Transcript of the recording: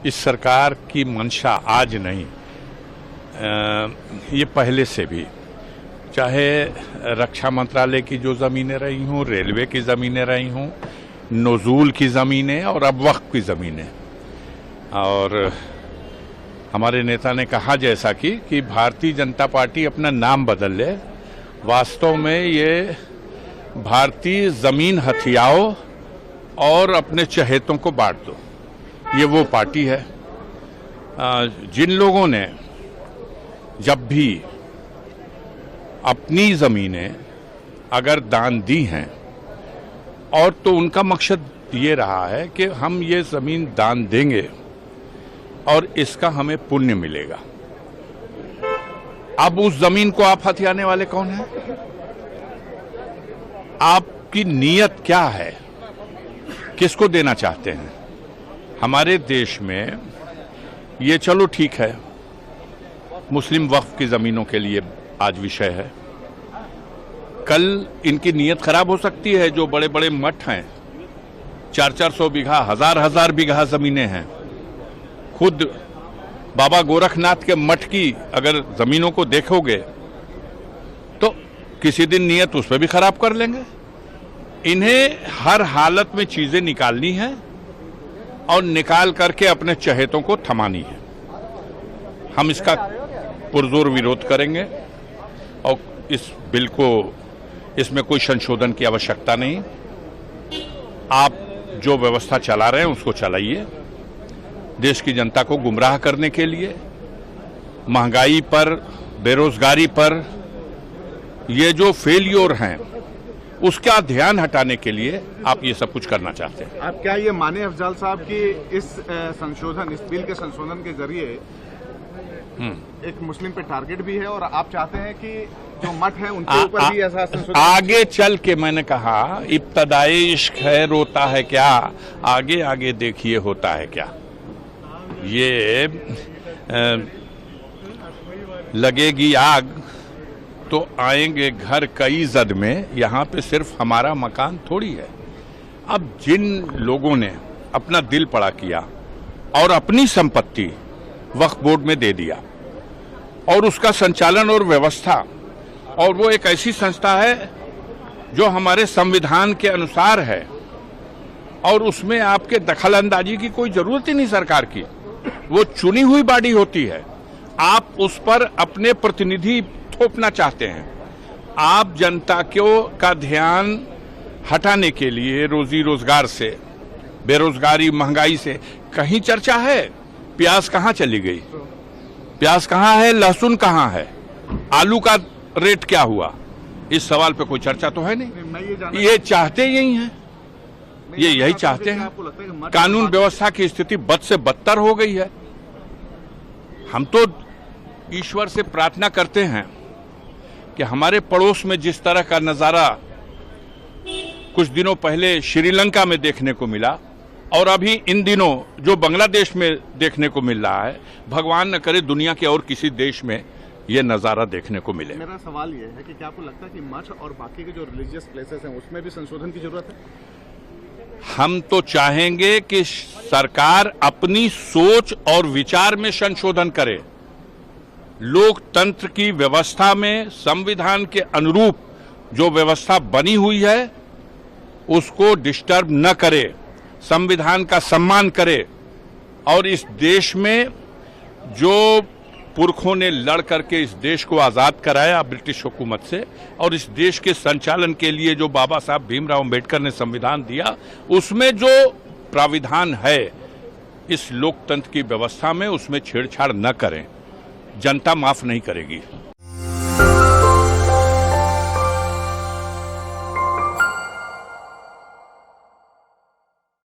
इस सरकार की मंशा आज नहीं, ये पहले से भी, चाहे रक्षा मंत्रालय की जो ज़मीनें रही हों, रेलवे की ज़मीनें रही हों, नज़ूल की ज़मीनें और अब वक्फ की ज़मीनें। और हमारे नेता ने कहा जैसा कि भारतीय जनता पार्टी अपना नाम बदल ले, वास्तव में ये भारतीय ज़मीन हथियाओ और अपने चहेतों को बांट दो, ये वो पार्टी है। जिन लोगों ने जब भी अपनी ज़मीनें अगर दान दी हैं और तो उनका मकसद ये रहा है कि हम ये ज़मीन दान देंगे और इसका हमें पुण्य मिलेगा। अब उस ज़मीन को आप हथियाने वाले कौन हैं? आपकी नीयत क्या है? किसको देना चाहते हैं? हमारे देश में ये चलो ठीक है, मुस्लिम वक्फ की ज़मीनों के लिए आज विषय है। कल इनकी नीयत खराब हो सकती है। जो बड़े बड़े मठ हैं, 400-400 बीघा, हजार बीघा ज़मीनें हैं। खुद बाबा गोरखनाथ के मठ की अगर ज़मीनों को देखोगे तो किसी दिन नीयत उस पर भी खराब कर लेंगे। इन्हें हर हालत में चीज़ें निकालनी है और निकाल करके अपने चहेतों को थमानी है। हम इसका पुरजोर विरोध करेंगे और इस बिल को, इसमें कोई संशोधन की आवश्यकता नहीं। आप जो व्यवस्था चला रहे हैं उसको चलाइए। देश की जनता को गुमराह करने के लिए, महंगाई पर, बेरोजगारी पर ये जो फेलियर हैं उसका ध्यान हटाने के लिए आप ये सब कुछ करना चाहते हैं। आप क्या ये माने अफजल साहब कि इस संशोधन, इस बिल के संशोधन के जरिए एक मुस्लिम पे टारगेट भी है और आप चाहते हैं कि जो मठ है उनके ऊपर भी ऐसा संशोधन? आगे चल के मैंने कहा, इब्तदाई इश्क है रोता है क्या, आगे आगे देखिए होता है क्या। ये लगेगी आग तो आएंगे घर कई जद में, यहाँ पे सिर्फ हमारा मकान थोड़ी है। अब जिन लोगों ने अपना दिल पड़ा किया और अपनी संपत्ति वक्फ बोर्ड में दे दिया और उसका संचालन और व्यवस्था, और वो एक ऐसी संस्था है जो हमारे संविधान के अनुसार है और उसमें आपके दखल अंदाजी की कोई जरूरत ही नहीं सरकार की। वो चुनी हुई बॉडी होती है। आप उस पर अपने प्रतिनिधि थोपना चाहते हैं। आप जनता का ध्यान हटाने के लिए रोजी रोजगार से, बेरोजगारी, महंगाई से कहीं चर्चा है? प्याज कहाँ चली गई? प्याज कहाँ है? लहसुन कहाँ है? आलू का रेट क्या हुआ? इस सवाल पे कोई चर्चा तो है नहीं। ये चाहते यही हैं, ये यही चाहते हैं। कानून व्यवस्था की स्थिति बद से बदतर हो गई है। हम तो ईश्वर से प्रार्थना करते हैं कि हमारे पड़ोस में जिस तरह का नजारा कुछ दिनों पहले श्रीलंका में देखने को मिला और अभी इन दिनों जो बांग्लादेश में देखने को मिल रहा है, भगवान न करे दुनिया के और किसी देश में यह नजारा देखने को मिले। मेरा सवाल यह है कि क्या आपको लगता है कि मठ और बाकी के जो रिलीजियस प्लेसेस हैं उसमें भी संशोधन की जरूरत है? हम तो चाहेंगे कि सरकार अपनी सोच और विचार में संशोधन करे। लोकतंत्र की व्यवस्था में संविधान के अनुरूप जो व्यवस्था बनी हुई है उसको डिस्टर्ब न करे, संविधान का सम्मान करे और इस देश में जो पुरखों ने लड़ करके इस देश को आज़ाद कराया ब्रिटिश हुकूमत से और इस देश के संचालन के लिए जो बाबा साहब भीमराव अंबेडकर ने संविधान दिया, उसमें जो प्राविधान है इस लोकतंत्र की व्यवस्था में, उसमें छेड़छाड़ न करें। जनता माफ नहीं करेगी।